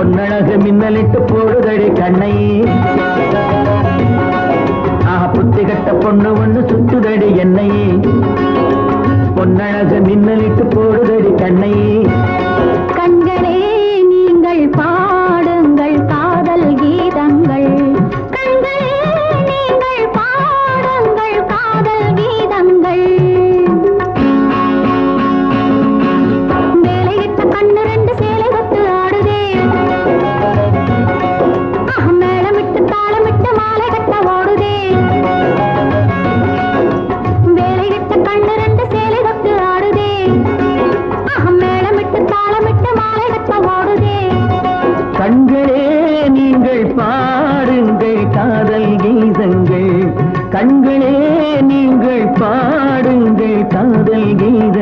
பொன்னழகு மின்னலிட்டு போடுதடி கண்ணை புத்தி கட்ட பொண்ணு ஒன்று சுத்துதடி என்னை பொன்னழகு மின்னலிட்டு போடுதடி கண்ணை கண்களே நீங்கள் பாடுங்கள் காதல் கீதங்கள் கண்களே நீங்கள் பாடுங்கள் காதல் கீதங்கள் வேலையிட்ட கண்ணு ரெண்டு சேலை கொத்து ஆடுதே மேளமிட்டு தாளமிட்டு மாலை கட்ட ஓடுதே வேலையிட்ட கண்ணு ரெண்டு சேலை கொத்து ஆடுதே மேளமிட்டு தாளமிட்டு மாலை கட்ட ஓடுதே கண்களே நீங்கள் பாடுங்கள் காதல் கீதங்கள் கண்களே நீங்கள் பாடுங்கள் காதல் கீதங்கள்